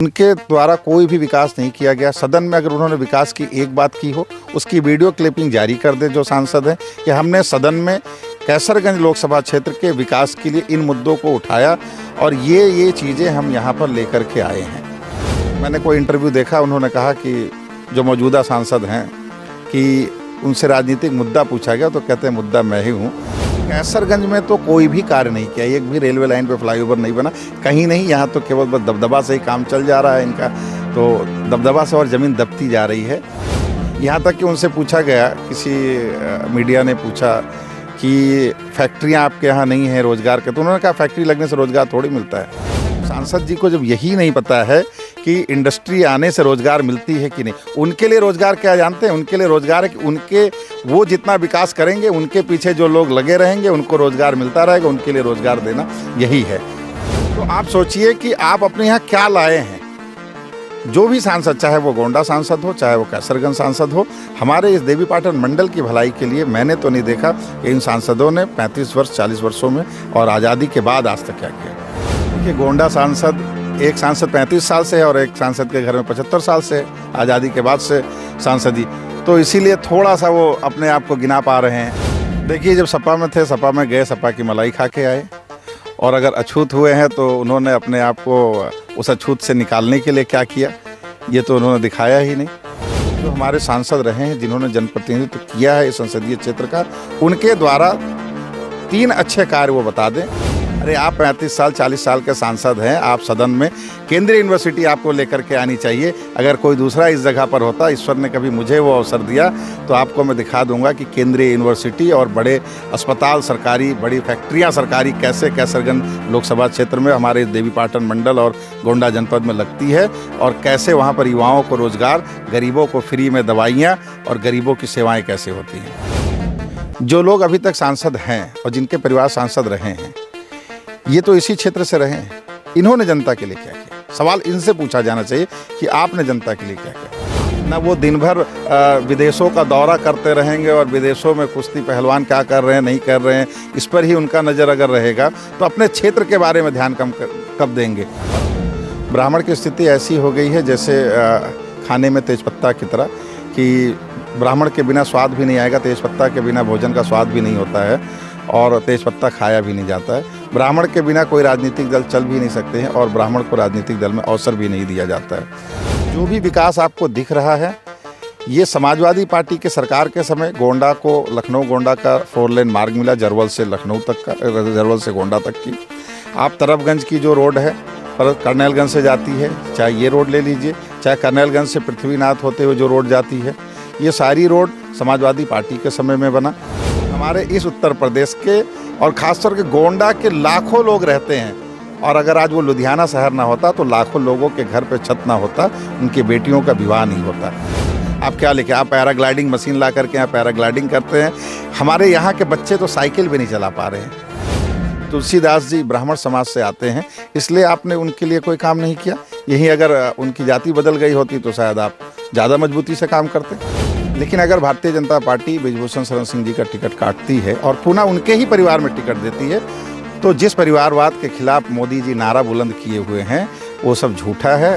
उनके द्वारा कोई भी विकास नहीं किया गया। सदन में अगर उन्होंने विकास की एक बात की हो, उसकी वीडियो क्लिपिंग जारी कर दे जो सांसद हैं कि हमने सदन में कैसरगंज लोकसभा क्षेत्र के विकास के लिए इन मुद्दों को उठाया और ये चीज़ें हम यहाँ पर लेकर के आए हैं। मैंने कोई इंटरव्यू देखा, उन्होंने कहा कि जो मौजूदा सांसद हैं कि उनसे राजनीतिक मुद्दा पूछा गया तो कहते हैं मुद्दा मैं ही हूँ। कैसरगंज में तो कोई भी कार्य नहीं किया, एक भी रेलवे लाइन पे फ्लाईओवर नहीं बना, कहीं नहीं। यहाँ तो केवल बस दबदबा से ही काम चल जा रहा है इनका, तो दबदबा से और ज़मीन दबती जा रही है। यहाँ तक कि उनसे पूछा गया, किसी मीडिया ने पूछा कि फैक्ट्रियाँ आपके यहाँ नहीं हैं रोज़गार के, तो उन्होंने कहा फैक्ट्री लगने से रोज़गार थोड़ी मिलता है। सांसद जी को जब यही नहीं पता है कि इंडस्ट्री आने से रोज़गार मिलती है कि नहीं, उनके लिए रोज़गार क्या जानते हैं? उनके लिए रोज़गार है कि उनके वो जितना विकास करेंगे उनके पीछे जो लोग लगे रहेंगे उनको रोज़गार मिलता रहेगा, उनके लिए रोज़गार देना यही है। तो आप सोचिए कि आप अपने यहाँ क्या लाए हैं। जो भी सांसद, चाहे वो गोंडा सांसद हो, चाहे वो कैसरगंज सांसद हो, हमारे इस देवीपाटन मंडल की भलाई के लिए मैंने तो नहीं देखा कि इन सांसदों ने 35 वर्ष 40 वर्षों में और आज़ादी के बाद आज तक क्या किया। देखिए, गोंडा सांसद, एक सांसद 35 साल से है और एक सांसद के घर में 75 साल से आज़ादी के बाद से सांसदी, तो इसीलिए थोड़ा सा वो अपने आप को गिना पा रहे हैं। देखिए, जब सपा में थे, सपा में गए, सपा की मलाई खा के आए, और अगर अछूत हुए हैं तो उन्होंने अपने आप को उस अछूत से निकालने के लिए क्या किया, ये तो उन्होंने दिखाया ही नहीं। जो हमारे सांसद रहे हैं, जिन्होंने जनप्रतिनिधित्व किया है इस संसदीय क्षेत्र का, उनके द्वारा 3 अच्छे कार्य वो बता दें। अरे आप 35 साल 40 साल के सांसद हैं, आप सदन में केंद्रीय यूनिवर्सिटी आपको लेकर के आनी चाहिए। अगर कोई दूसरा इस जगह पर होता, ईश्वर ने कभी मुझे वो अवसर दिया, तो आपको मैं दिखा दूंगा कि केंद्रीय यूनिवर्सिटी और बड़े अस्पताल सरकारी, बड़ी फैक्ट्रियां सरकारी कैसे कैसरगंज लोकसभा क्षेत्र में हमारे देवीपाटन मंडल और गोंडा जनपद में लगती है, और कैसे वहाँ पर युवाओं को रोजगार, गरीबों को फ्री में दवाइयाँ और गरीबों की सेवाएँ कैसे होती हैं। जो लोग अभी तक सांसद हैं और जिनके परिवार सांसद रहे हैं, ये तो इसी क्षेत्र से रहे हैं। इन्होंने जनता के लिए क्या किया? सवाल इनसे पूछा जाना चाहिए कि आपने जनता के लिए क्या किया। ना वो दिन भर विदेशों का दौरा करते रहेंगे और विदेशों में कुश्ती पहलवान क्या कर रहे हैं, नहीं कर रहे हैं, इस पर ही उनका नज़र अगर रहेगा तो अपने क्षेत्र के बारे में ध्यान कब देंगे। ब्राह्मण की स्थिति ऐसी हो गई है जैसे खाने में तेज़पत्ता की तरह, कि ब्राह्मण के बिना स्वाद भी नहीं आएगा, तेज़पत्ता के बिना भोजन का स्वाद भी नहीं होता है और तेज़पत्ता खाया भी नहीं जाता है। ब्राह्मण के बिना कोई राजनीतिक दल चल भी नहीं सकते हैं और ब्राह्मण को राजनीतिक दल में अवसर भी नहीं दिया जाता है। जो भी विकास आपको दिख रहा है, ये समाजवादी पार्टी के सरकार के समय गोंडा को, लखनऊ गोंडा का 4 लेन मार्ग मिला, जरवल से लखनऊ तक का, जरवल से गोंडा तक की। आप तरफगंज की जो रोड है, पर कर्नैलगंज से जाती है, चाहे ये रोड ले लीजिए, चाहे कर्नैलगंज से पृथ्वीनाथ होते हुए जो रोड जाती है, ये सारी रोड समाजवादी पार्टी के समय में बना। हमारे इस उत्तर प्रदेश के और ख़ासतौर के गोंडा के लाखों लोग रहते हैं, और अगर आज वो लुधियाना शहर ना होता तो लाखों लोगों के घर पे छत ना होता, उनकी बेटियों का विवाह नहीं होता। आप क्या लेके, आप पैराग्लाइडिंग मशीन ला करके यहाँ पैराग्लाइडिंग करते हैं। हमारे यहाँ के बच्चे तो साइकिल भी नहीं चला पा रहे हैं। तुलसीदास जी ब्राह्मण समाज से आते हैं, इसलिए आपने उनके लिए कोई काम नहीं किया। यही अगर उनकी जाति बदल गई होती तो शायद आप ज़्यादा मजबूती से काम करते। लेकिन अगर भारतीय जनता पार्टी बृजभूषण शरण सिंह जी का टिकट काटती है और पुनः उनके ही परिवार में टिकट देती है, तो जिस परिवारवाद के खिलाफ मोदी जी नारा बुलंद किए हुए हैं वो सब झूठा है।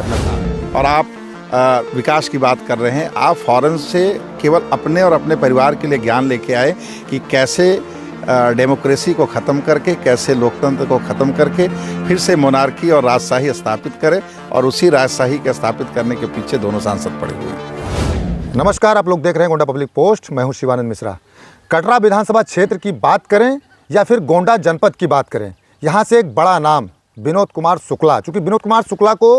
और आप विकास की बात कर रहे हैं, आप फॉरेन से केवल अपने और अपने परिवार के लिए ज्ञान लेके आए कि कैसे डेमोक्रेसी को ख़त्म करके, कैसे लोकतंत्र को ख़त्म करके फिर से मोनार्की और राजशाही स्थापित करें, और उसी राजशाही के स्थापित करने के पीछे दोनों सांसद पड़े हुए हैं। नमस्कार, आप लोग देख रहे हैं गोंडा पब्लिक पोस्ट। मैं हूं शिवानंद मिश्रा। कटरा विधानसभा क्षेत्र की बात करें या फिर गोंडा जनपद की बात करें, यहां से एक बड़ा नाम विनोद कुमार शुक्ला, चूँकि विनोद कुमार शुक्ला को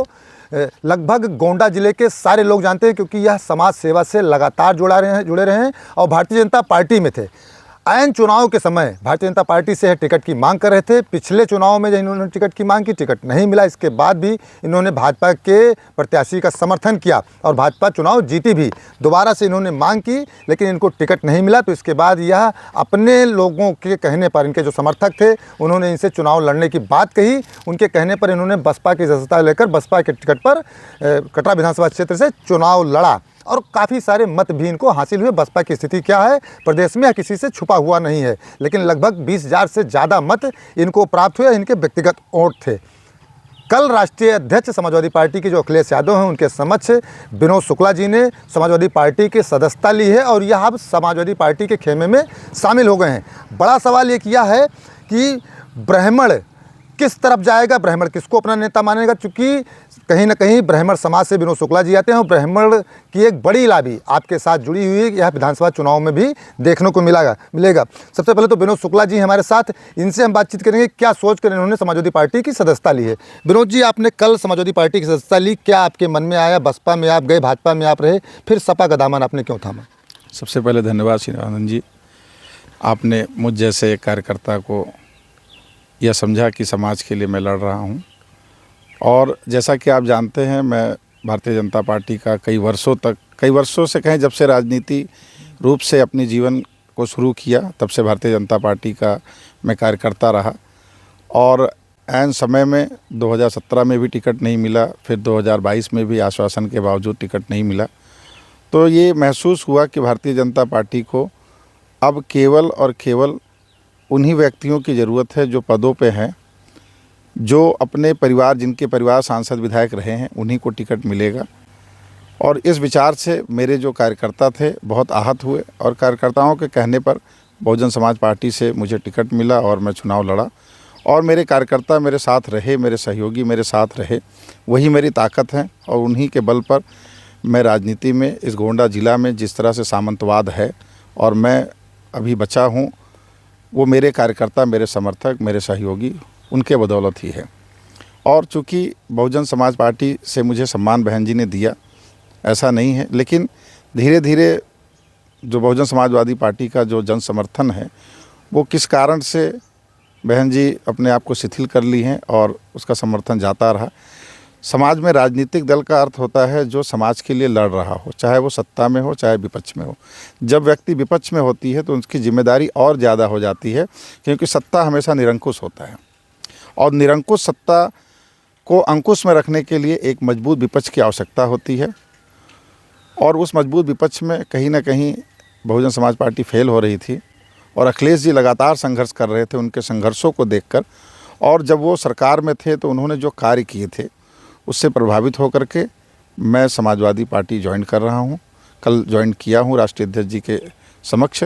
लगभग गोंडा जिले के सारे लोग जानते हैं, क्योंकि यह समाज सेवा से लगातार जुड़े रहे हैं और भारतीय जनता पार्टी में थे। ऐन चुनाव के समय भारतीय जनता पार्टी से टिकट की मांग कर रहे थे। पिछले चुनाव में जब इन्होंने टिकट की मांग की, टिकट नहीं मिला, इसके बाद भी इन्होंने भाजपा के प्रत्याशी का समर्थन किया और भाजपा चुनाव जीती भी। दोबारा से इन्होंने मांग की, लेकिन इनको टिकट नहीं मिला, तो इसके बाद यह अपने लोगों के कहने पर, इनके जो समर्थक थे उन्होंने इनसे चुनाव लड़ने की बात कही। उनके कहने पर इन्होंने बसपा की सदस्यता लेकर बसपा के टिकट पर कटरा विधानसभा क्षेत्र से चुनाव लड़ा और काफ़ी सारे मत भी इनको हासिल हुए। बसपा की स्थिति क्या है प्रदेश में, किसी से छुपा हुआ नहीं है, लेकिन लगभग 20,000 से ज़्यादा मत इनको प्राप्त हुए, इनके व्यक्तिगत वोट थे। कल राष्ट्रीय अध्यक्ष समाजवादी पार्टी के जो अखिलेश यादव हैं उनके समक्ष विनोद शुक्ला जी ने समाजवादी पार्टी की सदस्यता ली है और यह अब समाजवादी पार्टी के खेमे में शामिल हो गए हैं। बड़ा सवाल ये किया है कि ब्राह्मण किस तरफ जाएगा, ब्राह्मण किसको अपना नेता मानेगा, क्योंकि कहीं ना कहीं ब्राह्मण समाज से विनोद शुक्ला जी आते हैं और ब्राह्मण की एक बड़ी लाभी आपके साथ जुड़ी हुई है। यह विधानसभा चुनाव में भी देखने को मिलेगा। सबसे पहले तो विनोद शुक्ला जी हमारे साथ, इनसे हम बातचीत करेंगे क्या सोच कर इन्होंने समाजवादी पार्टी की सदस्यता ली है। विनोद जी, आपने कल समाजवादी पार्टी की सदस्यता ली, क्या आपके मन में आया? बसपा में आप गए, भाजपा में आप रहे, फिर सपा का दामन आपने क्यों थामा? सबसे पहले धन्यवाद श्रीनिवासन जी, आपने मुझ जैसे एक कार्यकर्ता को यह समझा कि समाज के लिए मैं लड़ रहा हूं। और जैसा कि आप जानते हैं, मैं भारतीय जनता पार्टी का कई वर्षों से कहें, जब से राजनीति रूप से अपने जीवन को शुरू किया तब से भारतीय जनता पार्टी का मैं कार्यकर्ता रहा। और ऐन समय में 2017 में भी टिकट नहीं मिला, फिर 2022 में भी आश्वासन के बावजूद टिकट नहीं मिला। तो ये महसूस हुआ कि भारतीय जनता पार्टी को अब केवल और केवल उन्हीं व्यक्तियों की ज़रूरत है जो पदों पे हैं, जो अपने परिवार, जिनके परिवार सांसद विधायक रहे हैं, उन्हीं को टिकट मिलेगा। और इस विचार से मेरे जो कार्यकर्ता थे बहुत आहत हुए और कार्यकर्ताओं के कहने पर बहुजन समाज पार्टी से मुझे टिकट मिला और मैं चुनाव लड़ा। और मेरे कार्यकर्ता मेरे साथ रहे, मेरे सहयोगी मेरे साथ रहे, वही मेरी ताकत है। और उन्हीं के बल पर मैं राजनीति में, इस गोंडा ज़िला में जिस तरह से सामंतवाद है और मैं अभी बचा हूँ, वो मेरे कार्यकर्ता, मेरे समर्थक, मेरे सहयोगी, उनके बदौलत ही है। और चूँकि बहुजन समाज पार्टी से मुझे सम्मान बहन जी ने दिया, ऐसा नहीं है, लेकिन धीरे धीरे जो बहुजन समाजवादी पार्टी का जो जन समर्थन है, वो किस कारण से बहन जी अपने आप को शिथिल कर ली हैं और उसका समर्थन जाता रहा। समाज में राजनीतिक दल का अर्थ होता है जो समाज के लिए लड़ रहा हो, चाहे वो सत्ता में हो चाहे विपक्ष में हो। जब व्यक्ति विपक्ष में होती है तो उसकी जिम्मेदारी और ज़्यादा हो जाती है, क्योंकि सत्ता हमेशा निरंकुश होता है और निरंकुश सत्ता को अंकुश में रखने के लिए एक मजबूत विपक्ष की आवश्यकता होती है। और उस मजबूत विपक्ष में कहीं ना कहीं बहुजन समाज पार्टी फेल हो रही थी और अखिलेश जी लगातार संघर्ष कर रहे थे। उनके संघर्षों को देखकर, और जब वो सरकार में थे तो उन्होंने जो कार्य किए थे उससे प्रभावित होकर के मैं समाजवादी पार्टी ज्वाइन कर रहा हूँ। कल ज्वाइन किया हूँ राष्ट्रीय अध्यक्ष जी के समक्ष,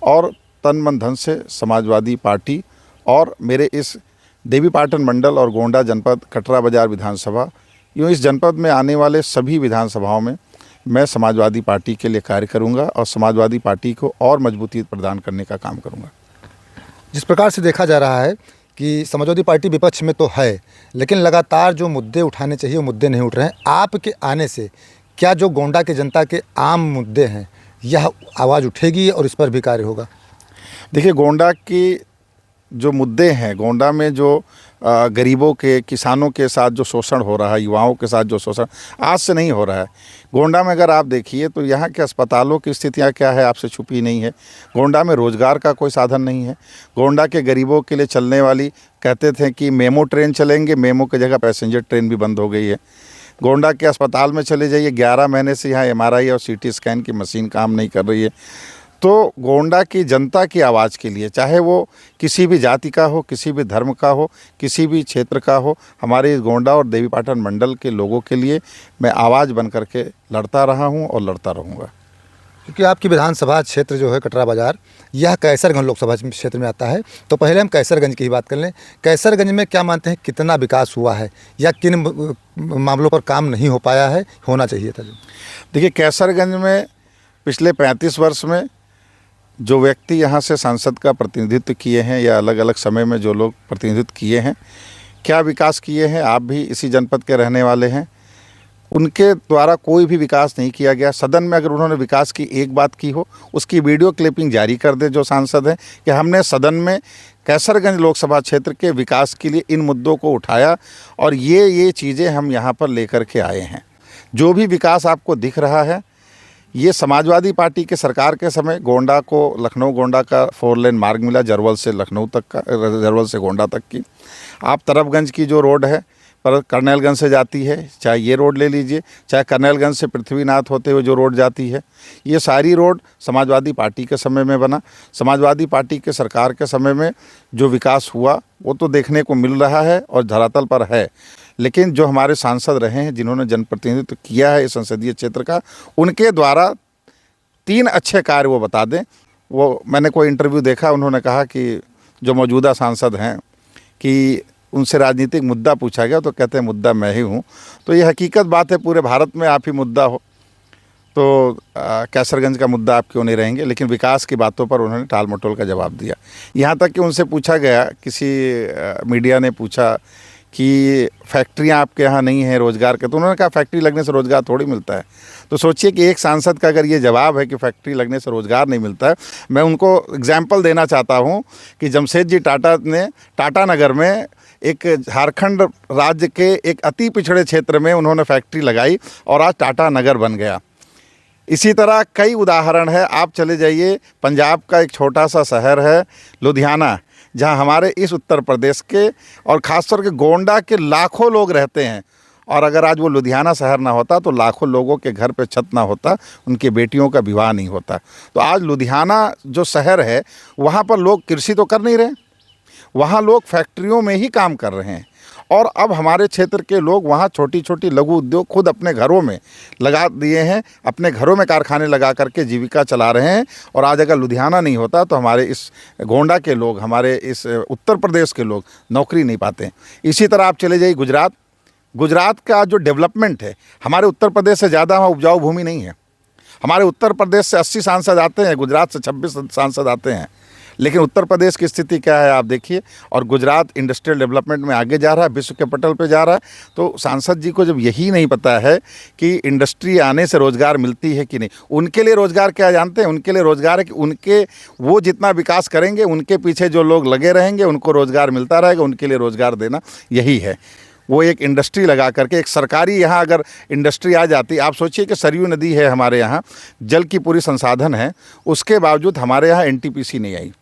और तन मन धन से समाजवादी पार्टी और मेरे इस देवीपाटन मंडल और गोंडा जनपद, कटरा बाजार विधानसभा, यूँ इस जनपद में आने वाले सभी विधानसभाओं में मैं समाजवादी पार्टी के लिए कार्य करूंगा और समाजवादी पार्टी को और मजबूती प्रदान करने का काम करूंगा। जिस प्रकार से देखा जा रहा है कि समाजवादी पार्टी विपक्ष में तो है, लेकिन लगातार जो मुद्दे उठाने चाहिए वो मुद्दे नहीं उठ रहे हैं। आपके आने से क्या जो गोंडा के जनता के आम मुद्दे हैं, यह आवाज़ उठेगी और इस पर भी कार्य होगा? देखिए, गोंडा की जो मुद्दे हैं, गोंडा में जो गरीबों के, किसानों के साथ जो शोषण हो रहा है, युवाओं के साथ जो शोषण आज से नहीं हो रहा है। गोंडा में अगर आप देखिए तो यहाँ के अस्पतालों की स्थितियाँ क्या है आपसे छुपी नहीं है। गोंडा में रोज़गार का कोई साधन नहीं है। गोंडा के गरीबों के लिए चलने वाली, कहते थे कि मेमो ट्रेन चलेंगे, मेमो की जगह पैसेंजर ट्रेन भी बंद हो गई है। गोंडा के अस्पताल में चले जाइए, 11 महीने से यहाँ MRI और CT स्कैन की मशीन काम नहीं कर रही है। तो गोंडा की जनता की आवाज़ के लिए, चाहे वो किसी भी जाति का हो, किसी भी धर्म का हो, किसी भी क्षेत्र का हो, हमारे इस गोंडा और देवीपाटन मंडल के लोगों के लिए मैं आवाज़ बन करके लड़ता रहा हूं और लड़ता रहूंगा। क्योंकि आपकी विधानसभा क्षेत्र जो है कटरा बाजार, यह कैसरगंज लोकसभा क्षेत्र में आता है, तो पहले हम कैसरगंज की ही बात कर लें। कैसरगंज में क्या मानते हैं, कितना विकास हुआ है या किन मामलों पर काम नहीं हो पाया है, होना चाहिए था? देखिए, कैसरगंज में पिछले 35 वर्ष में जो व्यक्ति यहाँ से सांसद का प्रतिनिधित्व किए हैं या अलग अलग समय में जो लोग प्रतिनिधित्व किए हैं, क्या विकास किए हैं, आप भी इसी जनपद के रहने वाले हैं, उनके द्वारा कोई भी विकास नहीं किया गया। सदन में अगर उन्होंने विकास की एक बात की हो, उसकी वीडियो क्लिपिंग जारी कर दे जो सांसद हैं कि हमने सदन में कैसरगंज लोकसभा क्षेत्र के विकास के लिए इन मुद्दों को उठाया और ये चीज़ें हम यहाँ पर लेकर के आए हैं। जो भी विकास आपको दिख रहा है, ये समाजवादी पार्टी के सरकार के समय गोंडा को, लखनऊ गोंडा का 4 लेन मार्ग मिला, जरवल से लखनऊ तक का, जरवल से गोंडा तक की। आप तरफगंज की जो रोड है पर करनैलगंज से जाती है, चाहे ये रोड ले लीजिए, चाहे करनैलगंज से पृथ्वीनाथ होते हुए जो रोड जाती है, ये सारी रोड समाजवादी पार्टी के समय में बना। समाजवादी पार्टी के सरकार के समय में जो विकास हुआ वो तो देखने को मिल रहा है और धरातल पर है। लेकिन जो हमारे सांसद रहे हैं, जिन्होंने जनप्रतिनिधित्व किया है इस संसदीय क्षेत्र का, उनके द्वारा 3 अच्छे कार्य वो बता दें। वो मैंने कोई इंटरव्यू देखा, उन्होंने कहा कि जो मौजूदा सांसद हैं कि उनसे राजनीतिक मुद्दा पूछा गया तो कहते हैं मुद्दा मैं ही हूँ। तो ये हकीकत बात है, पूरे भारत में आप ही मुद्दा हो, तो कैसरगंज का मुद्दा आप क्यों नहीं रहेंगे। लेकिन विकास की बातों पर उन्होंने टाल मटोल का जवाब दिया। यहाँ तक कि उनसे पूछा गया, किसी मीडिया ने पूछा कि फैक्ट्रियाँ आपके यहाँ नहीं हैं रोज़गार के, तो उन्होंने कहा फैक्ट्री लगने से रोज़गार थोड़ी मिलता है। तो सोचिए कि एक सांसद का अगर ये जवाब है कि फैक्ट्री लगने से रोज़गार नहीं मिलता है। मैं उनको एग्जाम्पल देना चाहता हूँ कि जमशेदजी टाटा ने टाटा नगर में एक झारखंड राज्य के एक अति पिछड़े क्षेत्र में उन्होंने फैक्ट्री लगाई और आज टाटा नगर बन गया। इसी तरह कई उदाहरण है। आप चले जाइए, पंजाब का एक छोटा सा शहर है लुधियाना, जहां हमारे इस उत्तर प्रदेश के और ख़ासतौर के गोंडा के लाखों लोग रहते हैं। और अगर आज वो लुधियाना शहर ना होता तो लाखों लोगों के घर पे छत ना होता, उनकी बेटियों का विवाह नहीं होता। तो आज लुधियाना जो शहर है, वहाँ पर लोग कृषि तो कर नहीं रहे, वहाँ लोग फैक्ट्रियों में ही काम कर रहे हैं। और अब हमारे क्षेत्र के लोग वहाँ छोटी छोटी लघु उद्योग खुद अपने घरों में लगा दिए हैं, अपने घरों में कारखाने लगा करके जीविका चला रहे हैं। और आज अगर लुधियाना नहीं होता तो हमारे इस गोंडा के लोग, हमारे इस उत्तर प्रदेश के लोग नौकरी नहीं पाते। इसी तरह आप चले जाइए गुजरात, गुजरात का जो डेवलपमेंट है, हमारे उत्तर प्रदेश से ज़्यादा वहाँ उपजाऊ भूमि नहीं है। हमारे उत्तर प्रदेश से 80 सांसद आते हैं, गुजरात से 26 सांसद आते हैं। लेकिन उत्तर प्रदेश की स्थिति क्या है आप देखिए। और गुजरात इंडस्ट्रियल डेवलपमेंट में आगे जा रहा है, विश्व के पटल पे जा रहा है। तो सांसद जी को जब यही नहीं पता है कि इंडस्ट्री आने से रोज़गार मिलती है कि नहीं, उनके लिए रोज़गार क्या जानते हैं? उनके लिए रोज़गार है कि उनके वो जितना विकास करेंगे, उनके पीछे जो लोग लगे रहेंगे, उनको रोज़गार मिलता रहेगा। उनके लिए रोज़गार देना यही है। वो एक इंडस्ट्री लगा करके, एक सरकारी यहाँ अगर इंडस्ट्री आ जाती, आप सोचिए कि सरयू नदी है हमारे यहाँ, जल की पूरी संसाधन है, उसके बावजूद हमारे यहाँ एनटीपीसी नहीं आई।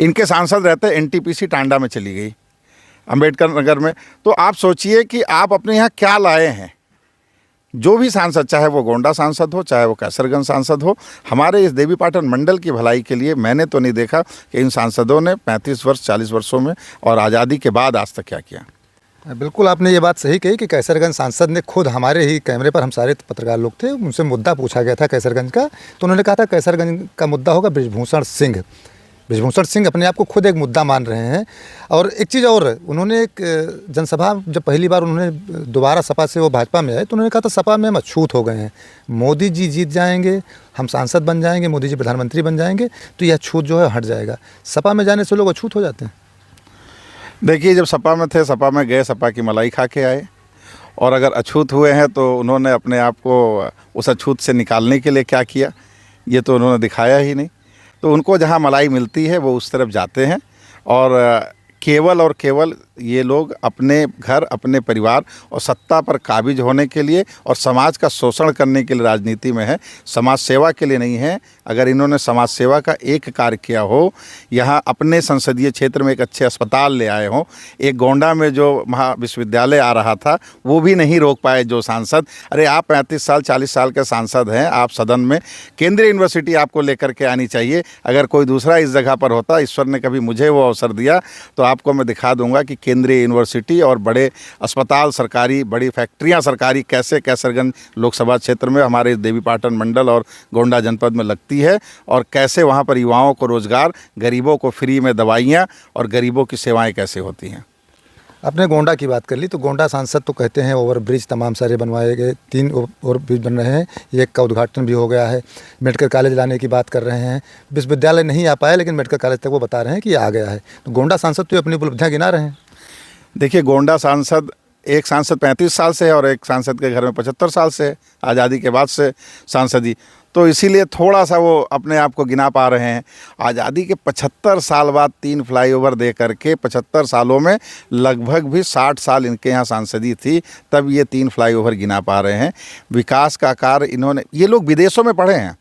इनके सांसद रहते एनटीपीसी टांडा में चली गई, अंबेडकर नगर में। तो आप सोचिए कि आप अपने यहाँ क्या लाए हैं। जो भी सांसद, चाहे वो गोंडा सांसद हो, चाहे वो कैसरगंज सांसद हो, हमारे इस देवीपाटन मंडल की भलाई के लिए मैंने तो नहीं देखा कि इन सांसदों ने 35 वर्ष 40 वर्षों में और आज़ादी के बाद आज तक क्या किया। बिल्कुल, आपने ये बात सही कही कि कैसरगंज सांसद ने खुद, हमारे ही कैमरे पर हम सारे पत्रकार लोग थे, उनसे मुद्दा पूछा गया था कैसरगंज का, तो उन्होंने कहा था कैसरगंज का मुद्दा होगा बृजभूषण सिंह। बृजभूषण सिंह अपने आप को खुद एक मुद्दा मान रहे हैं। और एक चीज़ और, उन्होंने एक जनसभा, जब पहली बार उन्होंने दोबारा सपा से वो भाजपा में आए, तो उन्होंने कहा था सपा में हम अछूत हो गए हैं, मोदी जी जीत जाएंगे, हम सांसद बन जाएंगे, मोदी जी प्रधानमंत्री बन जाएंगे, तो यह अछूत जो है हट जाएगा। सपा में जाने से लोग अछूत हो जाते हैं। देखिए, जब सपा में थे, सपा में गए, सपा की मलाई खा के आए। और अगर अछूत हुए हैं तो उन्होंने अपने आप को उस अछूत से निकालने के लिए क्या किया, ये तो उन्होंने दिखाया ही नहीं। तो उनको जहाँ मलाई मिलती है वो उस तरफ जाते हैं। और केवल ये लोग अपने घर, अपने परिवार और सत्ता पर काबिज होने के लिए और समाज का शोषण करने के लिए राजनीति में है, समाज सेवा के लिए नहीं है। अगर इन्होंने समाज सेवा का एक कार्य किया हो, यहाँ अपने संसदीय क्षेत्र में एक अच्छे अस्पताल ले आए हों, एक गोंडा में जो महाविश्वविद्यालय आ रहा था वो भी नहीं रोक पाए जो सांसद। अरे आप 35 साल 40 साल के सांसद हैं, आप सदन में केंद्रीय यूनिवर्सिटी आपको लेकर के आनी चाहिए। अगर कोई दूसरा इस जगह पर होता, ईश्वर ने कभी मुझे वो अवसर दिया, तो आपको मैं दिखा दूंगा कि केंद्रीय यूनिवर्सिटी और बड़े अस्पताल सरकारी, बड़ी फैक्ट्रियां सरकारी कैसे कैसरगंज लोकसभा क्षेत्र में, हमारे देवीपाटन मंडल और गोंडा जनपद में लगती है, और कैसे वहां पर युवाओं को रोज़गार, गरीबों को फ्री में दवाइयां और गरीबों की सेवाएं कैसे होती हैं। आपने गोंडा की बात कर ली, तो गोंडा सांसद तो कहते हैं ओवर ब्रिज तमाम सारे बनवाए गए, 3 ओवर ब्रिज बन रहे हैं, एक का उद्घाटन भी हो गया है, मेडिकल कॉलेज लाने की बात कर रहे हैं। विश्वविद्यालय नहीं आ पाया, लेकिन मेडिकल कॉलेज तक वो बता रहे हैं कि ये आ गया है। तो गोंडा सांसद तो अपनी उपलब्धियाँ गिना रहे हैं। देखिए, गोंडा सांसद, एक सांसद 35 साल से है और एक सांसद के घर में 75 साल से है, आज़ादी के बाद से सांसदी, तो इसीलिए थोड़ा सा वो अपने आप को गिना पा रहे हैं। आज़ादी के 75 साल बाद 3 फ्लाईओवर दे करके 75 सालों में लगभग भी 60 साल इनके यहाँ सांसदी थी, तब ये 3 फ्लाईओवर गिना पा रहे हैं। विकास का कार्य इन्होंने, ये लोग विदेशों में पढ़े हैं,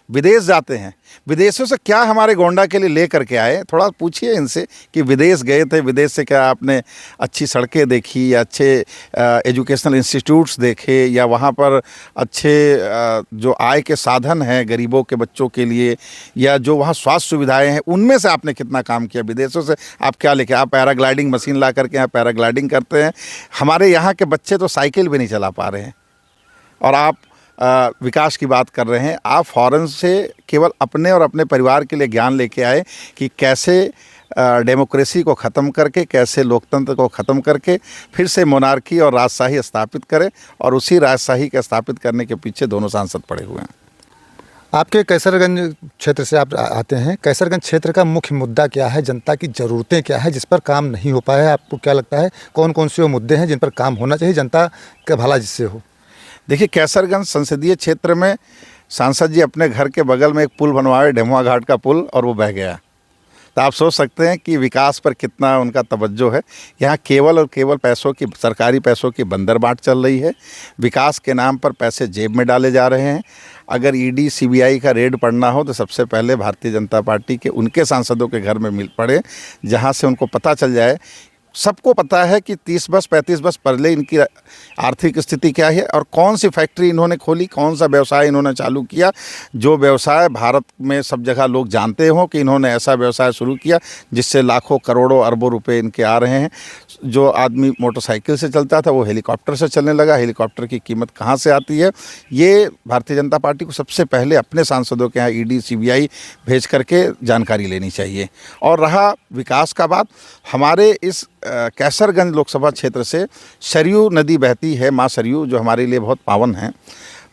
विदेश जाते हैं, विदेशों से क्या हमारे गोंडा के लिए ले करके आए, थोड़ा पूछिए इनसे कि विदेश गए थे, विदेश से क्या आपने अच्छी सड़कें देखी या अच्छे एजुकेशनल इंस्टीट्यूट्स देखे या वहाँ पर अच्छे जो आय के साधन हैं गरीबों के बच्चों के लिए या जो वहाँ स्वास्थ्य सुविधाएं हैं, उनमें से आपने कितना काम किया। विदेशों से आप क्या लेके, आप पैराग्लाइडिंग मशीन ला करके यहाँ पैराग्लाइडिंग करते हैं, हमारे यहाँ के बच्चे तो साइकिल भी नहीं चला पा रहे हैं और आप विकास की बात कर रहे हैं। आप फॉरेन से केवल अपने और अपने परिवार के लिए ज्ञान लेके आए कि कैसे डेमोक्रेसी को ख़त्म करके, कैसे लोकतंत्र को ख़त्म करके फिर से मोनार्की और राजशाही स्थापित करें, और उसी राजशाही के स्थापित करने के पीछे दोनों सांसद पड़े हुए हैं। आपके कैसरगंज क्षेत्र से आप आते हैं, कैसरगंज क्षेत्र का मुख्य मुद्दा क्या है, जनता की ज़रूरतें क्या है जिस पर काम नहीं हो पाया है? आपको क्या लगता है कौन कौन से वो मुद्दे हैं जिन पर काम होना चाहिए, जनता का भला जिससे हो? देखिए, कैसरगंज संसदीय क्षेत्र में सांसद जी अपने घर के बगल में एक पुल बनवाए, ढेमुआ घाट का पुल, और वो बह गया। तो आप सोच सकते हैं कि विकास पर कितना उनका तवज्जो है। यहाँ केवल और केवल पैसों की, सरकारी पैसों की बंदरबाट चल रही है। विकास के नाम पर पैसे जेब में डाले जा रहे हैं। अगर ईडी सीबीआई का रेड पड़ना हो तो सबसे पहले भारतीय जनता पार्टी के उनके सांसदों के घर में मिल पड़े, जहाँ से उनको पता चल जाए। सबको पता है कि 30 बस 35 बस पहले इनकी आर्थिक स्थिति क्या है और कौन सी फैक्ट्री इन्होंने खोली, कौन सा व्यवसाय इन्होंने चालू किया, जो व्यवसाय भारत में सब जगह लोग जानते हों कि इन्होंने ऐसा व्यवसाय शुरू किया जिससे लाखों करोड़ों अरबों रुपए इनके आ रहे हैं। जो आदमी मोटरसाइकिल से चलता था वो हेलीकॉप्टर से चलने लगा। हेलीकॉप्टर की कीमत कहाँ से आती है, ये भारतीय जनता पार्टी को सबसे पहले अपने सांसदों के यहाँ ईडी सीबीआई भेज करके जानकारी लेनी चाहिए। और रहा विकास का बात, हमारे इस कैसरगंज लोकसभा क्षेत्र से सरयू नदी बहती है, माँ सरयू, जो हमारे लिए बहुत पावन है।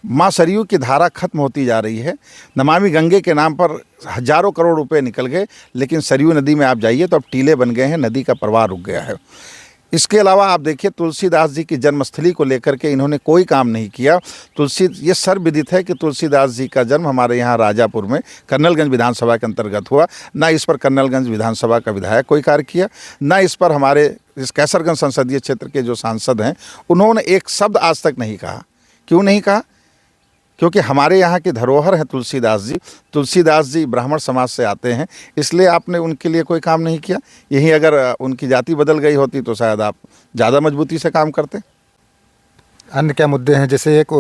माँ सरयू की धारा खत्म होती जा रही है। नमामि गंगे के नाम पर हजारों करोड़ रुपए निकल गए, लेकिन सरयू नदी में आप जाइए तो अब टीले बन गए हैं, नदी का प्रवाह रुक गया है। इसके अलावा आप देखिए, तुलसीदास जी की जन्मस्थली को लेकर के इन्होंने कोई काम नहीं किया। ये सर्वविदित है कि तुलसीदास जी का जन्म हमारे यहाँ राजापुर में कर्नलगंज विधानसभा के अंतर्गत हुआ। ना इस पर कर्नलगंज विधानसभा का विधायक कोई कार्य किया, ना इस पर हमारे इस कैसरगंज संसदीय क्षेत्र के जो सांसद हैं उन्होंने एक शब्द आज तक नहीं कहा। क्यों नहीं कहा? क्योंकि हमारे यहाँ की धरोहर है तुलसीदास जी। तुलसीदास जी ब्राह्मण समाज से आते हैं, इसलिए आपने उनके लिए कोई काम नहीं किया। यही अगर उनकी जाति बदल गई होती तो शायद आप ज़्यादा मजबूती से काम करते। अन्य क्या मुद्दे हैं? जैसे एक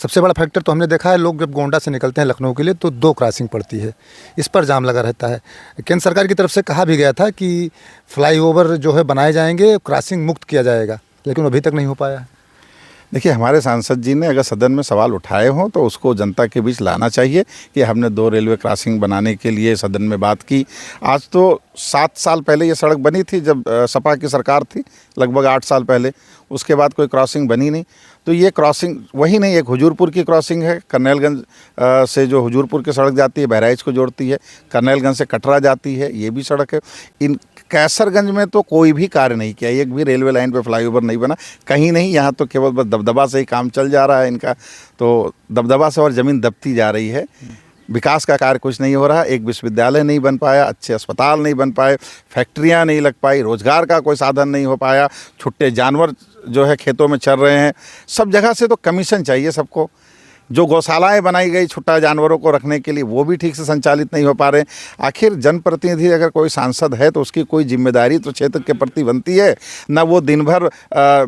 सबसे बड़ा फैक्टर तो हमने देखा है, लोग जब गोंडा से निकलते हैं लखनऊ के लिए तो 2 क्रॉसिंग पड़ती है, इस पर जाम लगा रहता है। केंद्र सरकार की तरफ से कहा भी गया था कि फ्लाईओवर जो है बनाए जाएंगे, क्रॉसिंग मुक्त किया जाएगा, लेकिन अभी तक नहीं हो पाया। देखिए, हमारे सांसद जी ने अगर सदन में सवाल उठाए हों तो उसको जनता के बीच लाना चाहिए कि हमने 2 रेलवे क्रॉसिंग बनाने के लिए सदन में बात की। आज तो 7 साल पहले ये सड़क बनी थी, जब सपा की सरकार थी, लगभग 8 साल पहले। उसके बाद कोई क्रॉसिंग बनी नहीं। तो ये क्रॉसिंग वही नहीं, एक हुजूरपुर की क्रॉसिंग है, कर्नलगंज से जो हुजूरपुर की सड़क जाती है बहराइच को जोड़ती है, कर्नलगंज से कटरा जाती है, ये भी सड़क है। इन कैसरगंज में तो कोई भी कार्य नहीं किया, एक भी रेलवे लाइन पे फ्लाईओवर नहीं बना, कहीं नहीं। यहाँ तो केवल बस दबदबा से ही काम चल जा रहा है इनका, तो दबदबा से और ज़मीन दबती जा रही है। विकास का कार्य कुछ नहीं हो रहा। एक विश्वविद्यालय नहीं बन पाया, अच्छे अस्पताल नहीं बन पाए, फैक्ट्रियां नहीं लग पाई, रोजगार का कोई साधन नहीं हो पाया, छुट्टे जानवर जो है खेतों में चल रहे हैं। सब जगह से तो कमीशन चाहिए सबको। जो गौशालाएं बनाई गई छुट्टा जानवरों को रखने के लिए, वो भी ठीक से संचालित नहीं हो पा रहे। आखिर जनप्रतिनिधि अगर कोई सांसद है तो उसकी कोई जिम्मेदारी तो क्षेत्र के प्रति बनती है ना। वो दिन भर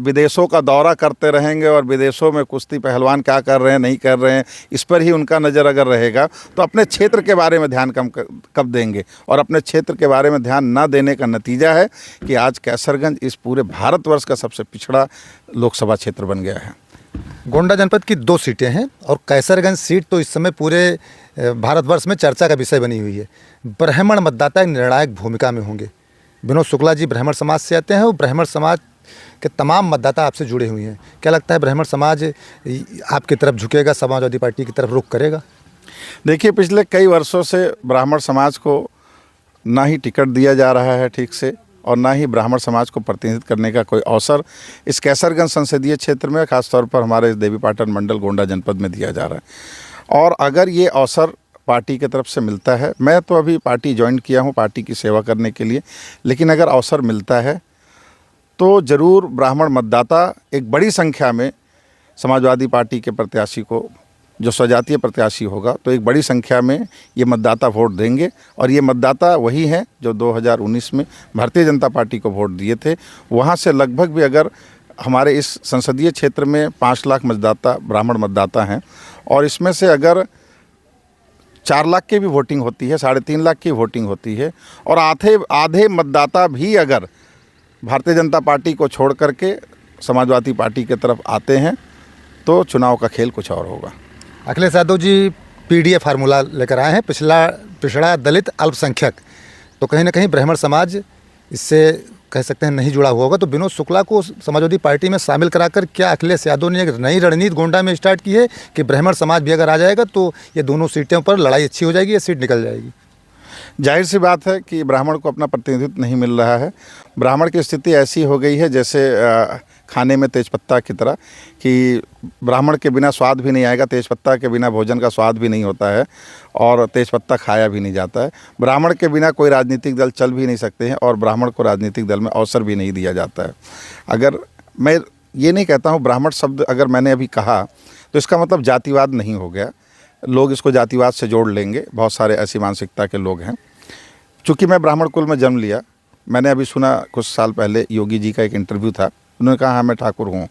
विदेशों का दौरा करते रहेंगे और विदेशों में कुश्ती पहलवान क्या कर रहे हैं नहीं कर रहे हैं, इस पर ही उनका नज़र अगर रहेगा तो अपने क्षेत्र के बारे में ध्यान कब देंगे। और अपने क्षेत्र के बारे में ध्यान ना देने का नतीजा है कि आज कैसरगंज इस पूरे भारतवर्ष का सबसे पिछड़ा लोकसभा क्षेत्र बन गया है। गोंडा जनपद की 2 सीटें हैं और कैसरगंज सीट तो इस समय पूरे भारतवर्ष में चर्चा का विषय बनी हुई है। ब्राह्मण मतदाता एक निर्णायक भूमिका में होंगे। विनोद शुक्ला जी ब्राह्मण समाज से आते हैं और ब्राह्मण समाज के तमाम मतदाता आपसे जुड़े हुए हैं। क्या लगता है ब्राह्मण समाज आपकी तरफ झुकेगा, समाजवादी पार्टी की तरफ रुख करेगा? देखिए, पिछले कई वर्षों से ब्राह्मण समाज को ना ही टिकट दिया जा रहा है ठीक से और ना ही ब्राह्मण समाज को प्रतिनिधित्व करने का कोई अवसर इस कैसरगंज संसदीय क्षेत्र में, खासतौर पर हमारे देवीपाटन मंडल गोंडा जनपद में दिया जा रहा है। और अगर ये अवसर पार्टी की तरफ से मिलता है, मैं तो अभी पार्टी ज्वाइन किया हूँ पार्टी की सेवा करने के लिए, लेकिन अगर अवसर मिलता है तो ज़रूर ब्राह्मण मतदाता एक बड़ी संख्या में समाजवादी पार्टी के प्रत्याशी को जो स्वजातीय प्रत्याशी होगा तो एक बड़ी संख्या में ये मतदाता वोट देंगे। और ये मतदाता वही हैं जो 2019 में भारतीय जनता पार्टी को वोट दिए थे। वहाँ से लगभग भी अगर हमारे इस संसदीय क्षेत्र में 5 लाख मतदाता ब्राह्मण मतदाता हैं और इसमें से अगर 4 लाख की भी वोटिंग होती है, 3.5 लाख की वोटिंग होती है और आधे मतदाता भी अगर भारतीय जनता पार्टी को छोड़ करके समाजवादी पार्टी की तरफ आते हैं तो चुनाव का खेल कुछ और होगा। अखिलेश यादव जी पीडीए फार्मूला लेकर आए हैं, पिछड़ा दलित अल्पसंख्यक, तो कहीं ना कहीं ब्राह्मण समाज इससे कह सकते हैं नहीं जुड़ा हुआ होगा। तो विनोद शुक्ला को समाजवादी पार्टी में शामिल कराकर क्या अखिलेश यादव ने एक नई रणनीति गोंडा में स्टार्ट की है कि ब्राह्मण समाज भी अगर आ जाएगा तो ये दोनों सीटों पर लड़ाई अच्छी हो जाएगी, ये सीट निकल जाएगी? जाहिर सी बात है कि ब्राह्मण को अपना प्रतिनिधित्व नहीं मिल रहा है। ब्राह्मण की स्थिति ऐसी हो गई है जैसे खाने में तेजपत्ता की तरह कि ब्राह्मण के बिना स्वाद भी नहीं आएगा, तेजपत्ता के बिना भोजन का स्वाद भी नहीं होता है और तेजपत्ता खाया भी नहीं जाता है। ब्राह्मण के बिना कोई राजनीतिक दल चल भी नहीं सकते हैं और ब्राह्मण को राजनीतिक दल में अवसर भी नहीं दिया जाता है। अगर मैं ये नहीं कहता हूँ ब्राह्मण शब्द अगर मैंने अभी कहा तो इसका मतलब जातिवाद नहीं हो गया, लोग इसको जातिवाद से जोड़ लेंगे, बहुत सारे ऐसी मानसिकता के लोग हैं। चूँकि मैं ब्राह्मण कुल में जन्म लिया, मैंने अभी सुना कुछ साल पहले योगी जी का एक इंटरव्यू था, उन्होंने कहा हाँ मैं ठाकुर हूँ।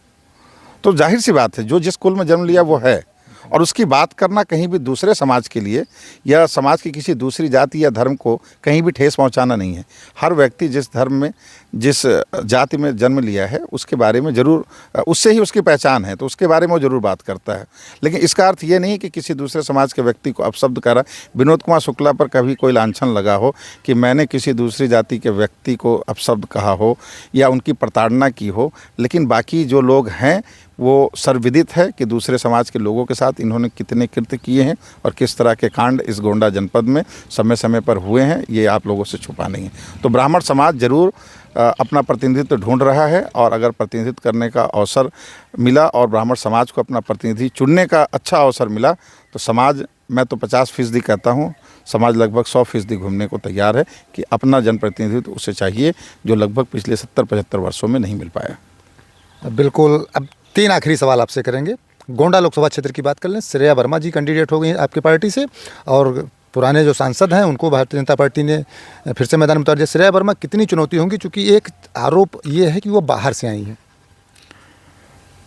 तो जाहिर सी बात है जो जिस कुल में जन्म लिया वो है, और उसकी बात करना कहीं भी दूसरे समाज के लिए या समाज की किसी दूसरी जाति या धर्म को कहीं भी ठेस पहुंचाना नहीं है। हर व्यक्ति जिस धर्म में जिस जाति में जन्म लिया है उसके बारे में ज़रूर, उससे ही उसकी पहचान है तो उसके बारे में वो ज़रूर बात करता है। लेकिन इसका अर्थ ये नहीं कि किसी दूसरे समाज के व्यक्ति को अपशब्द करा। विनोद कुमार शुक्ला पर कभी कोई लांछन लगा हो कि मैंने किसी दूसरी जाति के व्यक्ति को अपशब्द कहा हो या उनकी प्रताड़ना की हो, लेकिन बाकी जो लोग हैं वो सर्वविदित है कि दूसरे समाज के लोगों के साथ इन्होंने कितने कृत्य किए हैं और किस तरह के कांड इस गोंडा जनपद में समय समय पर हुए हैं, ये आप लोगों से छुपा नहीं है। तो ब्राह्मण समाज ज़रूर अपना प्रतिनिधित्व ढूंढ रहा है और अगर प्रतिनिधित्व करने का अवसर मिला और ब्राह्मण समाज को अपना प्रतिनिधि चुनने का अच्छा अवसर मिला तो समाज, मैं तो 50% कहता हूँ, समाज लगभग 100% घूमने को तैयार है कि अपना जनप्रतिनिधित्व उसे चाहिए जो लगभग पिछले 70-75 वर्षों में नहीं मिल पाया। बिल्कुल। अब 3 आखिरी सवाल आपसे करेंगे। गोंडा लोकसभा क्षेत्र की बात कर लें, श्रेया वर्मा जी कैंडिडेट हो गई हैं आपकी पार्टी से और पुराने जो सांसद हैं उनको भारतीय जनता पार्टी ने फिर से मैदान में उतार दिया। श्रेया वर्मा कितनी चुनौती होंगी, क्योंकि एक आरोप ये है कि वो बाहर से आई हैं?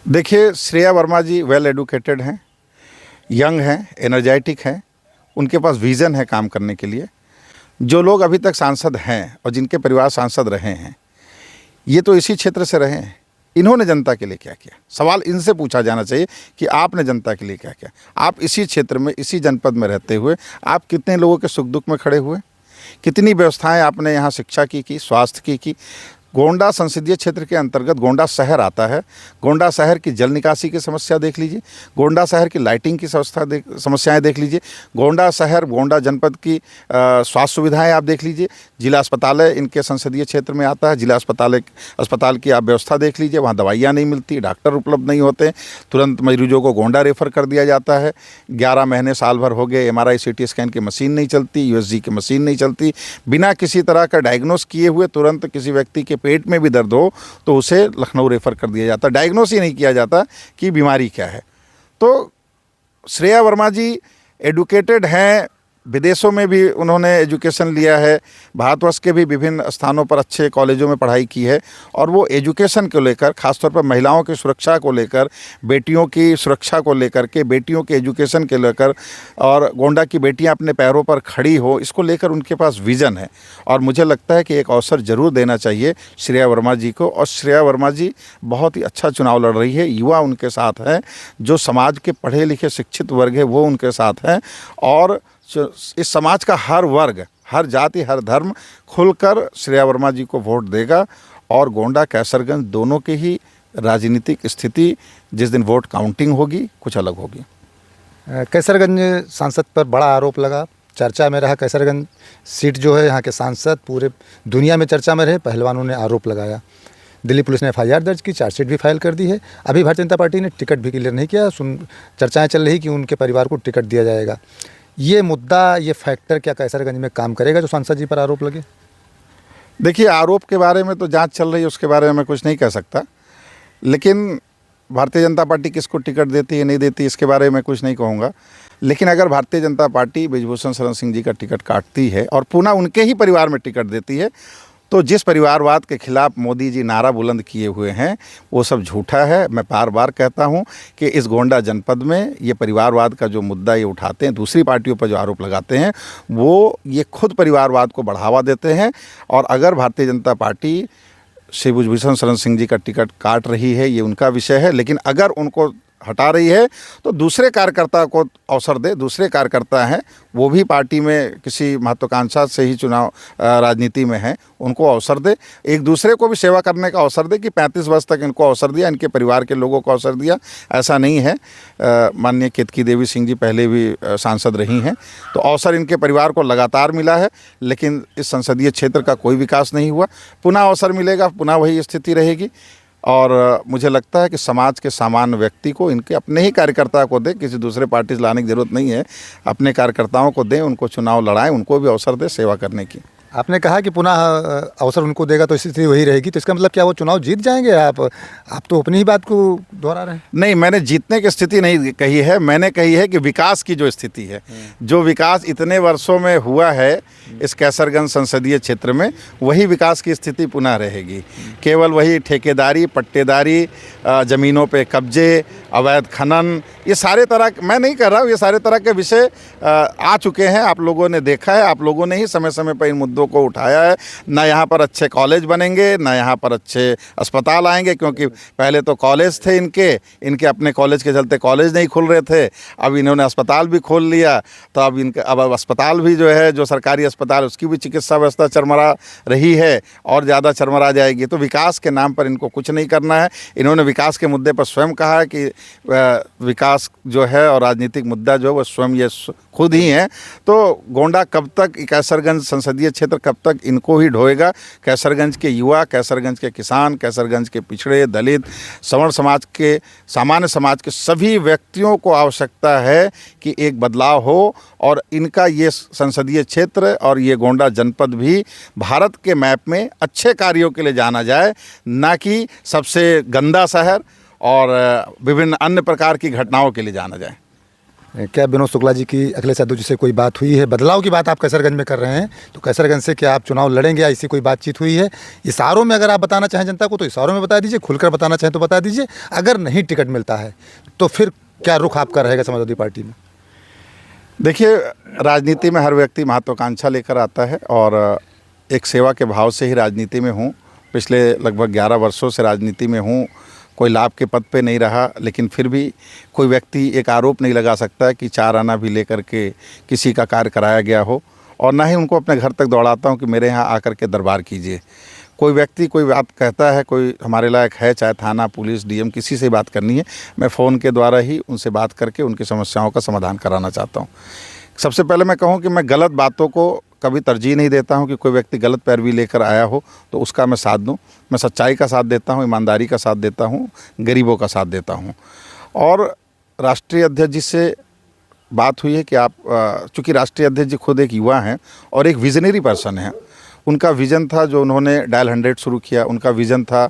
देखिए, श्रेया वर्मा जी वेल एडुकेटेड हैं, यंग हैं, एनर्जेटिक हैं, उनके पास विज़न है काम करने के लिए। जो लोग अभी तक सांसद हैं और जिनके परिवार सांसद रहे हैं ये तो इसी क्षेत्र से रहे हैं। इन्होंने जनता के लिए क्या किया, सवाल इनसे पूछा जाना चाहिए कि आपने जनता के लिए क्या किया। आप इसी क्षेत्र में, इसी जनपद में रहते हुए आप कितने लोगों के सुख दुख में खड़े हुए, कितनी व्यवस्थाएं आपने यहाँ शिक्षा की स्वास्थ्य की। गोंडा संसदीय क्षेत्र के अंतर्गत गोंडा शहर आता है। गोंडा शहर की जल निकासी की समस्या देख लीजिए, गोंडा शहर की लाइटिंग की समस्याएं देख लीजिए, गोंडा शहर गोंडा जनपद की स्वास्थ्य सुविधाएं आप देख लीजिए। जिला अस्पताल इनके संसदीय क्षेत्र में आता है, जिला अस्पताल की आप व्यवस्था देख लीजिए, वहाँ दवाइयाँ नहीं मिलती, डॉक्टर उपलब्ध नहीं होते, तुरंत मरीजों को गोंडा रेफ़र कर दिया जाता है। 11 महीने साल भर हो गए, MRI CT स्कैन की मशीन नहीं चलती, USG की मशीन नहीं चलती। बिना किसी तरह का डायग्नोस किए हुए तुरंत किसी व्यक्ति के पेट में भी दर्द हो तो उसे लखनऊ रेफ़र कर दिया जाता, डायग्नोस ही नहीं किया जाता कि बीमारी क्या है। तो श्रेया वर्मा जी एडुकेटेड हैं, विदेशों में भी उन्होंने एजुकेशन लिया है, भारतवर्ष के भी विभिन्न स्थानों पर अच्छे कॉलेजों में पढ़ाई की है और वो एजुकेशन को लेकर, ख़ासतौर पर महिलाओं की सुरक्षा को लेकर, बेटियों की सुरक्षा को लेकर के, बेटियों के एजुकेशन के लेकर और गोंडा की बेटियां अपने पैरों पर खड़ी हो, इसको लेकर उनके पास विज़न है। और मुझे लगता है कि एक अवसर ज़रूर देना चाहिए श्रेया वर्मा जी को। और श्रेया वर्मा जी बहुत ही अच्छा चुनाव लड़ रही है, युवा उनके साथ हैं, जो समाज के पढ़े लिखे शिक्षित वर्ग है वो उनके साथ हैं और इस समाज का हर वर्ग, हर जाति, हर धर्म खुलकर श्रेया वर्मा जी को वोट देगा और गोंडा कैसरगंज दोनों की ही राजनीतिक स्थिति जिस दिन वोट काउंटिंग होगी कुछ अलग होगी। कैसरगंज सांसद पर बड़ा आरोप लगा, चर्चा में रहा। कैसरगंज सीट जो है यहाँ के सांसद पूरे दुनिया में चर्चा में रहे, पहलवानों ने आरोप लगाया। दिल्ली पुलिस ने FIR दर्ज की, चार्जशीट भी फाइल कर दी है। अभी भारतीय जनता पार्टी ने टिकट भी क्लियर नहीं किया, चर्चाएँ चल रही कि उनके परिवार को टिकट दिया जाएगा। ये मुद्दा, ये फैक्टर क्या कैसरगंज में काम करेगा जो सांसद जी पर आरोप लगे? देखिए, आरोप के बारे में तो जांच चल रही है, उसके बारे में मैं कुछ नहीं कह सकता, लेकिन भारतीय जनता पार्टी किसको टिकट देती है नहीं देती इसके बारे में कुछ नहीं कहूँगा, लेकिन अगर भारतीय जनता पार्टी बृजभूषण शरण सिंह जी का टिकट काटती है और पुनः उनके ही परिवार में टिकट देती है, तो जिस परिवारवाद के खिलाफ मोदी जी नारा बुलंद किए हुए हैं वो सब झूठा है। मैं बार बार कहता हूं कि इस गोंडा जनपद में ये परिवारवाद का जो मुद्दा ये उठाते हैं, दूसरी पार्टियों पर जो आरोप लगाते हैं, वो ये खुद परिवारवाद को बढ़ावा देते हैं। और अगर भारतीय जनता पार्टी श्री बृजभूषण शरण सिंह जी का टिकट काट रही है ये उनका विषय है, लेकिन अगर उनको हटा रही है तो दूसरे कार्यकर्ता को अवसर दे। दूसरे कार्यकर्ता हैं वो भी पार्टी में किसी महत्वाकांक्षा से ही चुनाव राजनीति में हैं, उनको अवसर दे। एक दूसरे को भी सेवा करने का अवसर दे कि 35 वर्ष तक इनको अवसर दिया, इनके परिवार के लोगों को अवसर दिया, ऐसा नहीं है। माननीय केतकी देवी सिंह जी पहले भी सांसद रही हैं, तो अवसर इनके परिवार को लगातार मिला है, लेकिन इस संसदीय क्षेत्र का कोई विकास नहीं हुआ। पुनः अवसर मिलेगा, पुनः वही स्थिति रहेगी। और मुझे लगता है कि समाज के सामान्य व्यक्ति को इनके अपने ही कार्यकर्ता को दें, किसी दूसरे पार्टी से लाने की ज़रूरत नहीं है। अपने कार्यकर्ताओं को दें, उनको चुनाव लड़ाएं, उनको भी अवसर दें सेवा करने की। आपने कहा कि पुनः अवसर उनको देगा तो स्थिति वही रहेगी, तो इसका मतलब क्या वो चुनाव जीत जाएंगे? आप तो अपनी ही बात को दोहरा रहे हैं। नहीं, मैंने जीतने की स्थिति नहीं कही है, मैंने कही है कि विकास की जो स्थिति है, जो विकास इतने वर्षों में हुआ है इस कैसरगंज संसदीय क्षेत्र में, वही विकास की स्थिति पुनः रहेगी। केवल वही ठेकेदारी, पट्टेदारी, ज़मीनों पे कब्जे, अवैध खनन, ये सारे तरह, मैं नहीं कर रहा हूँ, ये सारे तरह के विषय आ चुके हैं। आप लोगों ने देखा है, आप लोगों ने ही समय समय पर इन मुद्दों को उठाया है। ना यहाँ पर अच्छे कॉलेज बनेंगे, ना यहाँ पर अच्छे अस्पताल आएंगे, क्योंकि पहले तो कॉलेज थे इनके अपने कॉलेज के चलते कॉलेज नहीं खुल रहे थे। अब इन्होंने अस्पताल भी खोल लिया, तो अब अस्पताल भी जो है, जो सरकारी अस्पताल, उसकी भी चिकित्सा व्यवस्था चरमरा रही है और ज़्यादा चरमरा जाएगी। तो विकास के नाम पर इनको कुछ नहीं करना है। इन्होंने विकास के मुद्दे पर स्वयं कहा है कि विकास जो है और राजनीतिक मुद्दा जो है वो स्वयं ये खुद ही हैं। तो गोंडा कब तक, कैसरगंज संसदीय क्षेत्र कब तक इनको ही ढोएगा? कैसरगंज के युवा, कैसरगंज के किसान, कैसरगंज के पिछड़े, दलित, सवर्ण समाज के, सामान्य समाज के सभी व्यक्तियों को आवश्यकता है कि एक बदलाव हो और इनका ये संसदीय क्षेत्र और ये गोंडा जनपद भी भारत के मैप में अच्छे कार्यों के लिए जाना जाए, ना कि सबसे गंदा शहर और विभिन्न अन्य प्रकार की घटनाओं के लिए जाना जाए। क्या विनोद शुक्ला जी की अखिलेश यादव जी से कोई बात हुई है? बदलाव की बात आप कैसरगंज में कर रहे हैं, तो कैसरगंज से क्या आप चुनाव लड़ेंगे या ऐसी कोई बातचीत हुई है? इशारों में अगर आप बताना चाहें जनता को तो इशारों में बता दीजिए, खुलकर बताना चाहें तो बता दीजिए। अगर नहीं टिकट मिलता है तो फिर क्या रुख आपका रहेगा समाजवादी पार्टी में? देखिए, राजनीति में हर व्यक्ति महत्वाकांक्षा लेकर आता है और एक सेवा के भाव से ही राजनीति में हूँ। पिछले लगभग 11 वर्षों से राजनीति में हूँ। कोई लाभ के पद पे नहीं रहा, लेकिन फिर भी कोई व्यक्ति एक आरोप नहीं लगा सकता कि 4 आना भी लेकर के किसी का कार्य कराया गया हो, और ना ही उनको अपने घर तक दौड़ाता हूँ कि मेरे यहाँ आकर के दरबार कीजिए। कोई व्यक्ति कोई बात कहता है, कोई हमारे लायक है, चाहे थाना, पुलिस, डीएम, किसी से बात करनी है, मैं फ़ोन के द्वारा ही उनसे बात करके उनकी समस्याओं का समाधान कराना चाहता हूँ। सबसे पहले मैं कहूँ कि मैं गलत बातों को कभी तरजीह नहीं देता हूँ कि कोई व्यक्ति गलत पैरवी लेकर आया हो तो उसका मैं साथ दूँ। मैं सच्चाई का साथ देता हूँ, ईमानदारी का साथ देता हूँ, गरीबों का साथ देता हूँ। और राष्ट्रीय अध्यक्ष जी से बात हुई है कि आप, चूँकि राष्ट्रीय अध्यक्ष जी खुद एक युवा हैं और एक विजनरी पर्सन हैं। उनका विज़न था, जो उन्होंने डायल 100 शुरू किया, उनका विज़न था।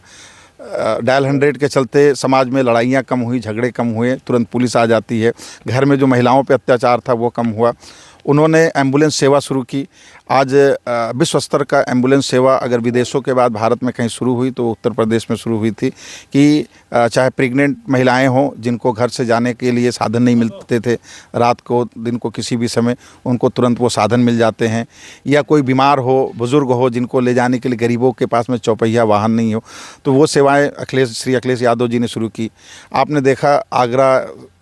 डायल 100 के चलते समाज में लड़ाइयाँ कम हुई, झगड़े कम हुए, तुरंत पुलिस आ जाती है। घर में जो महिलाओं पे अत्याचार था वो कम हुआ। उन्होंने एम्बुलेंस सेवा शुरू की। आज विश्व स्तर का एम्बुलेंस सेवा अगर विदेशों के बाद भारत में कहीं शुरू हुई तो उत्तर प्रदेश में शुरू हुई थी कि चाहे प्रेग्नेंट महिलाएं हों जिनको घर से जाने के लिए साधन नहीं मिलते थे, रात को, दिन को, किसी भी समय उनको तुरंत वो साधन मिल जाते हैं। या कोई बीमार हो, बुज़ुर्ग हो, जिनको ले जाने के लिए गरीबों के पास में चौपहिया वाहन नहीं हो, तो वो सेवाएँ श्री अखिलेश यादव जी ने शुरू की। आपने देखा आगरा,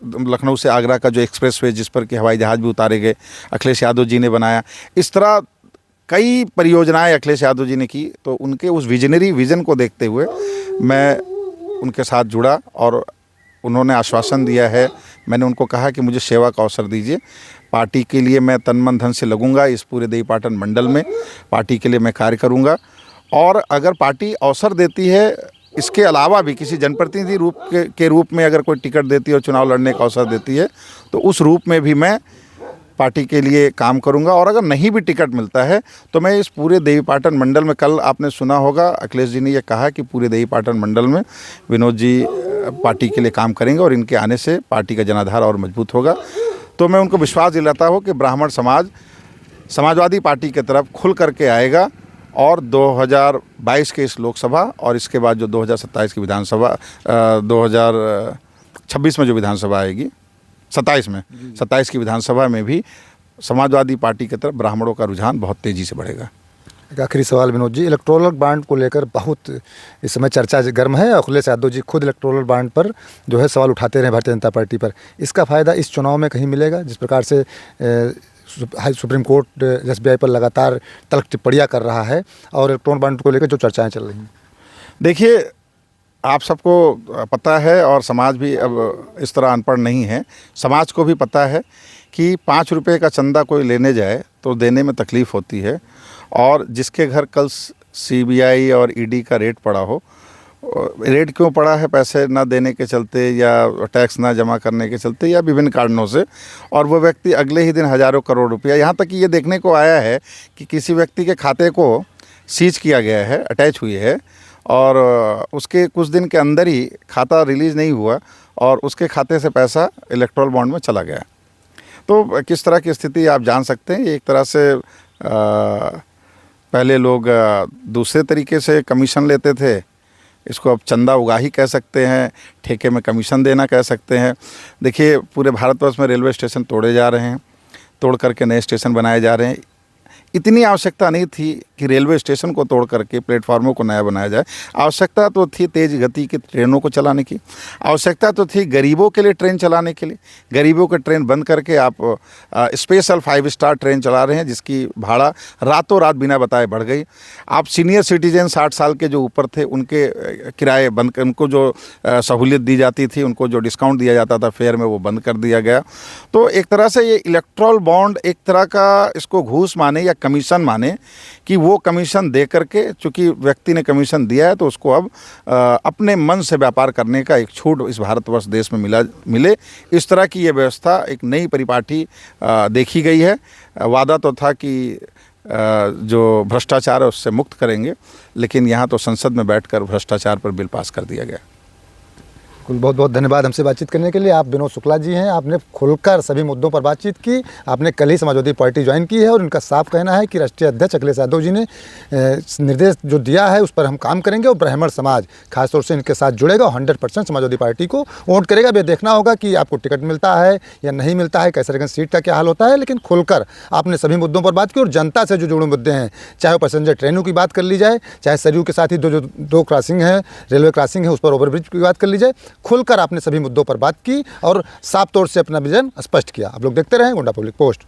लखनऊ से आगरा का जो एक्सप्रेस वे, जिस पर कि हवाई जहाज़ भी उतारे गए, अखिलेश यादव जी ने बनाया। इस तरह कई परियोजनाएं अखिलेश यादव जी ने की। तो उनके उस विजनरी विज़न को देखते हुए मैं उनके साथ जुड़ा और उन्होंने आश्वासन दिया है। मैंने उनको कहा कि मुझे सेवा का अवसर दीजिए, पार्टी के लिए मैं तन मन धन से लगूंगा। इस पूरे देवीपाटन मंडल में पार्टी के लिए मैं कार्य करूंगा, और अगर पार्टी अवसर देती है, इसके अलावा भी किसी जनप्रतिनिधि के रूप में अगर कोई टिकट देती है और चुनाव लड़ने का अवसर देती है, तो उस रूप में भी मैं पार्टी के लिए काम करूंगा। और अगर नहीं भी टिकट मिलता है तो मैं इस पूरे देवीपाटन मंडल में, कल आपने सुना होगा अखिलेश जी ने ये कहा कि पूरे देवीपाटन मंडल में विनोद जी पार्टी के लिए काम करेंगे और इनके आने से पार्टी का जनाधार और मजबूत होगा। तो मैं उनको विश्वास दिलाता हूँ कि ब्राह्मण समाज समाजवादी पार्टी की तरफ खुल करके आएगा और 2022 के इस लोकसभा और इसके बाद जो 2027 की विधानसभा 2026 में जो विधानसभा आएगी 27 की विधानसभा में भी समाजवादी पार्टी की तरफ ब्राह्मणों का रुझान बहुत तेज़ी से बढ़ेगा। एक आखिरी सवाल विनोद जी, इलेक्टोरल बॉन्ड को लेकर बहुत इस समय चर्चा गर्म है। अखिलेश यादव जी खुद इलेक्टोरल बॉन्ड पर जो है सवाल उठाते रहे भारतीय जनता पार्टी पर। इसका फ़ायदा इस चुनाव में कहीं मिलेगा? जिस प्रकार से सुप्रीम कोर्ट SBI पर लगातार तल्ख टिप्पणियाँ कर रहा है और इलेक्टोरल बॉन्ड को लेकर जो चर्चाएँ चल रही हैं। देखिए, आप सबको पता है और समाज भी अब इस तरह अनपढ़ नहीं है। समाज को भी पता है कि 5 रुपये का चंदा कोई लेने जाए तो देने में तकलीफ़ होती है। और जिसके घर कल CBI और ED का रेड पड़ा हो, रेड क्यों पड़ा है? पैसे ना देने के चलते या टैक्स ना जमा करने के चलते या विभिन्न कारणों से, और वो व्यक्ति अगले ही दिन हज़ारों करोड़ रुपया, यहाँ तक कि ये देखने को आया है कि किसी व्यक्ति के खाते को सीज किया गया है, अटैच हुई है और उसके कुछ दिन के अंदर ही खाता रिलीज़ नहीं हुआ और उसके खाते से पैसा इलेक्टोरल बॉन्ड में चला गया। तो किस तरह की स्थिति आप जान सकते हैं। एक तरह से पहले लोग दूसरे तरीके से कमीशन लेते थे, इसको अब चंदा उगाही कह सकते हैं, ठेके में कमीशन देना कह सकते हैं। देखिए, पूरे भारतवर्ष में रेलवे स्टेशन तोड़े जा रहे हैं, तोड़ करके नए स्टेशन बनाए जा रहे हैं। इतनी आवश्यकता नहीं थी कि रेलवे स्टेशन को तोड़ करके प्लेटफार्मों को नया बनाया जाए। आवश्यकता तो थी तेज़ गति की ट्रेनों को चलाने की, आवश्यकता तो थी गरीबों के लिए ट्रेन चलाने के लिए। गरीबों के ट्रेन बंद करके आप स्पेशल 5 स्टार ट्रेन चला रहे हैं जिसकी भाड़ा रातों रात बिना बताए बढ़ गई। आप सीनियर सिटीजन 60 साल के जो ऊपर थे उनके किराए बंद, उनको जो सहूलियत दी जाती थी, उनको जो डिस्काउंट दिया जाता था फेयर में, वो बंद कर दिया गया। तो एक तरह से ये इलेक्टोरल बॉन्ड एक तरह का, इसको घूस माने या कमीशन माने कि वो कमीशन दे करके, चूँकि व्यक्ति ने कमीशन दिया है तो उसको अब अपने मन से व्यापार करने का एक छूट इस भारतवर्ष देश में मिले। इस तरह की ये व्यवस्था एक नई परिपाटी देखी गई है। वादा तो था कि जो भ्रष्टाचार है उससे मुक्त करेंगे, लेकिन यहाँ तो संसद में बैठकर भ्रष्टाचार पर बिल पास कर दिया गया। कुल बहुत बहुत धन्यवाद हमसे बातचीत करने के लिए। आप विनोद शुक्ला जी हैं, आपने खुलकर सभी मुद्दों पर बातचीत की। आपने कल ही समाजवादी पार्टी ज्वाइन की है और इनका साफ कहना है कि राष्ट्रीय अध्यक्ष अखिलेश यादव जी ने निर्देश जो दिया है उस पर हम काम करेंगे और ब्राह्मण समाज खासतौर से इनके साथ जुड़ेगा और 100% समाजवादी पार्टी को वोट करेगा। अब ये देखना होगा कि आपको टिकट मिलता है या नहीं मिलता है, कैसरगंज सीट का क्या हाल होता है, लेकिन खुलकर आपने सभी मुद्दों पर बात की और जनता से जो जुड़े मुद्दे हैं, चाहे वो पैसेंजर ट्रेनों की बात कर ली जाए, चाहे सरयू के साथ ही दो क्रॉसिंग है, रेलवे क्रॉसिंग है, उस पर ओवरब्रिज की बात कर ली जाए, खुलकर आपने सभी मुद्दों पर बात की और साफ तौर से अपना विजन स्पष्ट किया। आप लोग देखते रहें गोंडा पब्लिक पोस्ट।